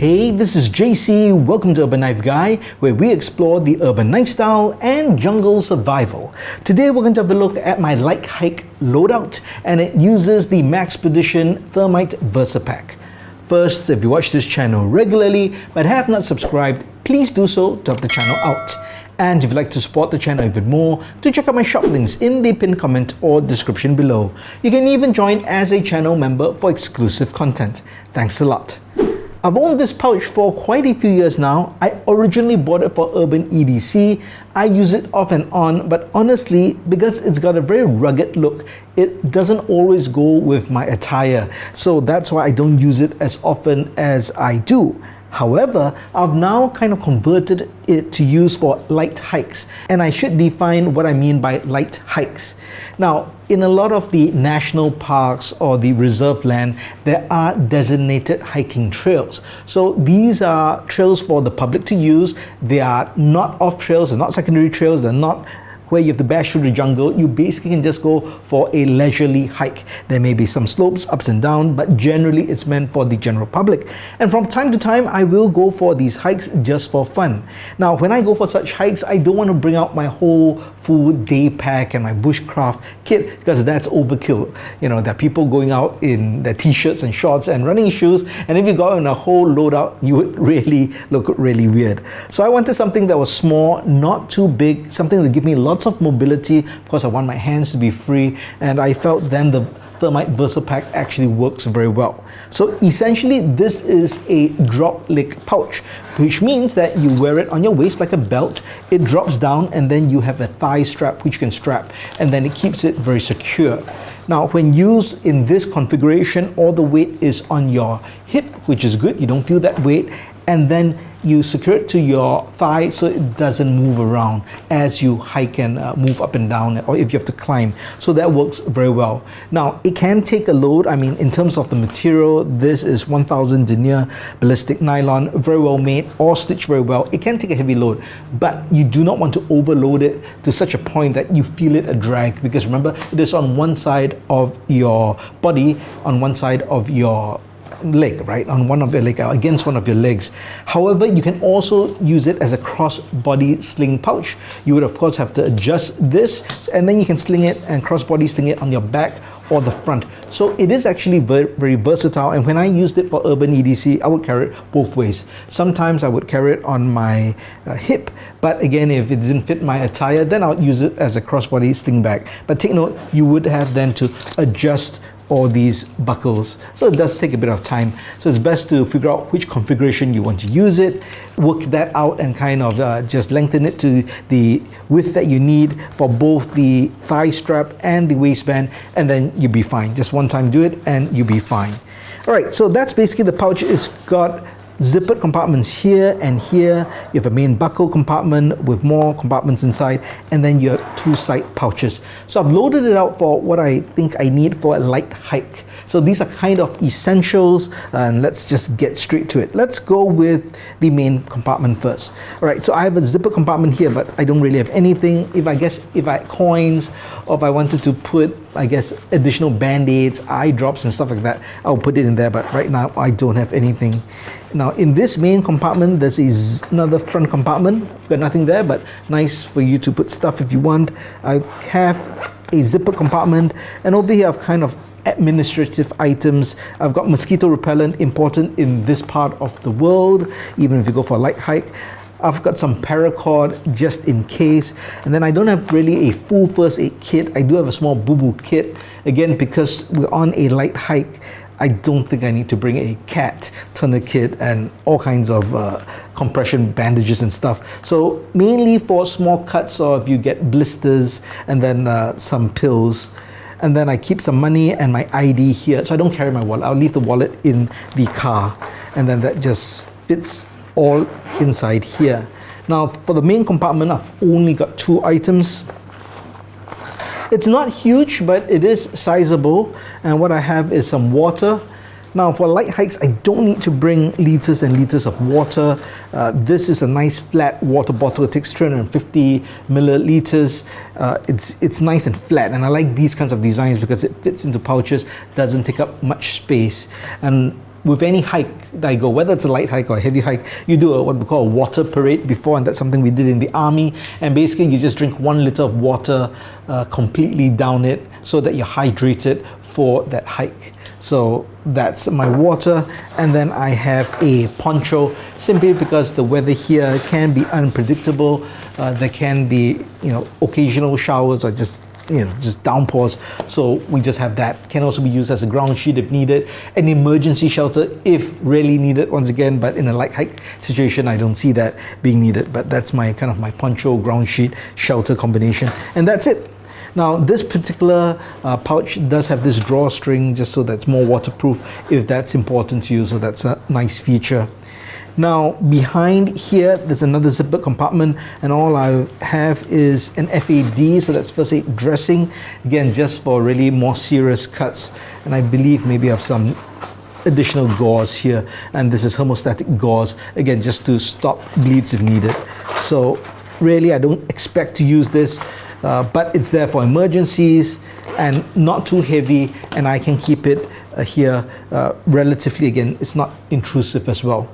Hey, this is JC. Welcome to Urban Knife Guy, where we explore the urban lifestyle and jungle survival. Today we're going to have a look at my light hike loadout, and it uses the Maxpedition Thermite Versipack. First, if you watch this channel regularly but have not subscribed, please do so to help the channel out. And if you'd like to support the channel even more, do check out my shop links in the pinned comment or description below. You can even join as a channel member for exclusive content. Thanks a lot. I've owned this pouch for quite a few years now. I originally bought it for urban EDC. I use it off and on, but honestly, because it's got a very rugged look, it doesn't always go with my attire. So that's why I don't use it as often as I do. However, I've now kind of converted it to use for light hikes, and I should define what I mean by light hikes. Now, in a lot of the national parks or the reserve land, there are designated hiking trails. So these are trails for the public to use. They are not off trails, they're not secondary trails, they're not where you have to bash through the jungle. You basically can just go for a leisurely hike. There may be some slopes, ups and downs, but generally it's meant for the general public. And from time to time, I will go for these hikes just for fun. Now, when I go for such hikes, I don't want to bring out my whole full day pack and my bushcraft kit, because that's overkill. You know, there are people going out in their t-shirts and shorts and running shoes, and if you go in a whole loadout, you would really look really weird. So I wanted something that was small, not too big, something that give me lots of mobility, because I want my hands to be free, and I felt then the Thermite Versipack actually works very well. So essentially this is a drop leg pouch, which means that you wear it on your waist like a belt. It drops down, and then you have a thigh strap which you can strap, and then it keeps it very secure. Now, when used in this configuration, all the weight is on your hip, which is good. You don't feel that weight, and then you secure it to your thigh so it doesn't move around as you hike and move up and down, or if you have to climb. So that works very well. Now, it can take a load. I mean, in terms of the material, this is 1000 denier ballistic nylon, very well made, all stitched very well. It can take a heavy load, but you do not want to overload it to such a point that you feel it a drag, because remember, it is on one side of your body, on one side of your leg, right, on one of your leg, against one of your legs. However, you can also use it as a cross-body sling pouch. You would of course have to adjust this, and then you can sling it and cross-body sling it on your back or the front. So it is actually very versatile, and when I used it for urban EDC, I would carry it both ways. Sometimes I would carry it on my hip, but again, if it didn't fit my attire, then I would use it as a cross-body sling bag. But take note, you would have then to adjust all these buckles, so it does take a bit of time. So it's best to figure out which configuration you want to use it, work that out, and kind of just lengthen it to the width that you need for both the thigh strap and the waistband, and then you'll be fine. Just one time do it and you'll be fine. All right, so that's basically the pouch. It's got zippered compartments here and here. You have a main buckle compartment with more compartments inside, and then you have two side pouches. So I've loaded it out for what I think I need for a light hike. So these are kind of essentials, and let's just get straight to it. Let's go with the main compartment first. All right, so I have a zipper compartment here, but I don't really have anything. If I had coins, or if I wanted to put, I guess, additional band-aids, eye drops and stuff like that, I'll put it in there, but right now I don't have anything. Now, in this main compartment, there's another front compartment. Got nothing there, but nice for you to put stuff if you want. I have a zipper compartment, and over here I've kind of administrative items. I've got mosquito repellent, important in this part of the world, even if you go for a light hike. I've got some paracord just in case, and then I don't have really a full first aid kit. I do have a small boo-boo kit, again because we're on a light hike. I don't think I need to bring a cat tourniquet and all kinds of compression bandages and stuff. So mainly for small cuts, or if you get blisters, and then some pills. And then I keep some money and my ID here. So I don't carry my wallet. I'll leave the wallet in the car, and then that just fits all inside here. Now, for the main compartment, I've only got 2 items. It's not huge, but it is sizable, and what I have is some water. Now, for light hikes, I don't need to bring liters and liters of water. This is a nice flat water bottle. It takes 350 milliliters. It's nice and flat, and I like these kinds of designs because it fits into pouches, doesn't take up much space. And with any hike that I go, whether it's a light hike or a heavy hike, you do what we call a water parade before, and that's something we did in the army. And basically you just drink 1 liter of water, completely down it, so that you're hydrated for that hike. So that's my water, and then I have a poncho, simply because the weather here can be unpredictable. There can be, occasional showers or just downpours, so we just have that. Can also be used as a ground sheet if needed, an emergency shelter if really needed, once again, but in a light hike situation I don't see that being needed. But that's my kind of my poncho, ground sheet, shelter combination, and that's it. Now this particular pouch does have this drawstring, just so that's more waterproof if that's important to you, so that's a nice feature. Now behind here there's another zipper compartment, and all I have is an FAD, so that's first aid dressing, again just for really more serious cuts, and I believe maybe I have some additional gauze here, and this is hemostatic gauze, again just to stop bleeds if needed. So really I don't expect to use this, but it's there for emergencies and not too heavy, and I can keep it here relatively, again it's not intrusive as well.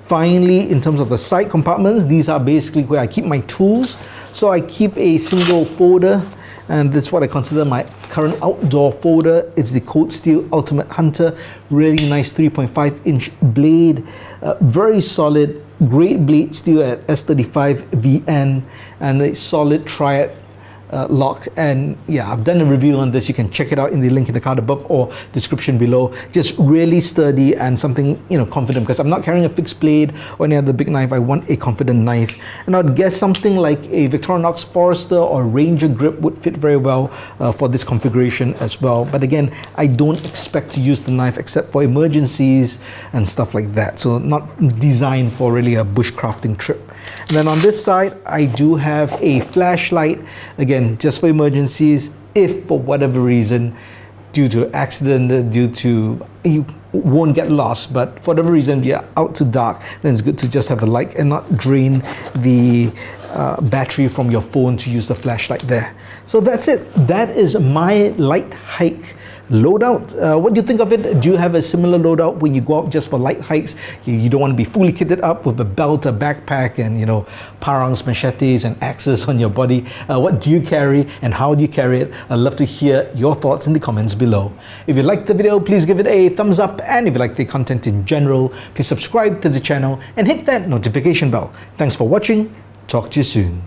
Finally, in terms of the side compartments, these are basically where I keep my tools. So I keep a single folder, and this is what I consider my current outdoor folder. It's the Cold Steel Ultimate Hunter, really nice 3.5-inch blade, very solid, great blade steel at S35 VN, and a solid triad lock. And yeah, I've done a review on this. You can check it out in the link in the card above or description below. Just really sturdy and something, confident, because I'm not carrying a fixed blade or any other big knife. I want a confident knife, and I'd guess something like a Victorinox Forester or Ranger grip would fit very well for this configuration as well. But again, I don't expect to use the knife except for emergencies and stuff like that, so not designed for really a bushcrafting trip. And then on this side I do have a flashlight, again just for emergencies. If for whatever reason, due to accident, due to you won't get lost, but for whatever reason you're out too dark, then it's good to just have a light and not drain the battery from your phone to use the flashlight there. So that's it. That is my light hike loadout. What do you think of it? Do you have a similar loadout when you go out just for light hikes? You don't want to be fully kitted up with a belt, a backpack, and parangs, machetes, and axes on your body. What do you carry, and how do you carry it? I'd love to hear your thoughts in the comments below. If you liked the video, please give it a thumbs up, and if you like the content in general, please subscribe to the channel and hit that notification bell. Thanks for watching. Talk to you soon.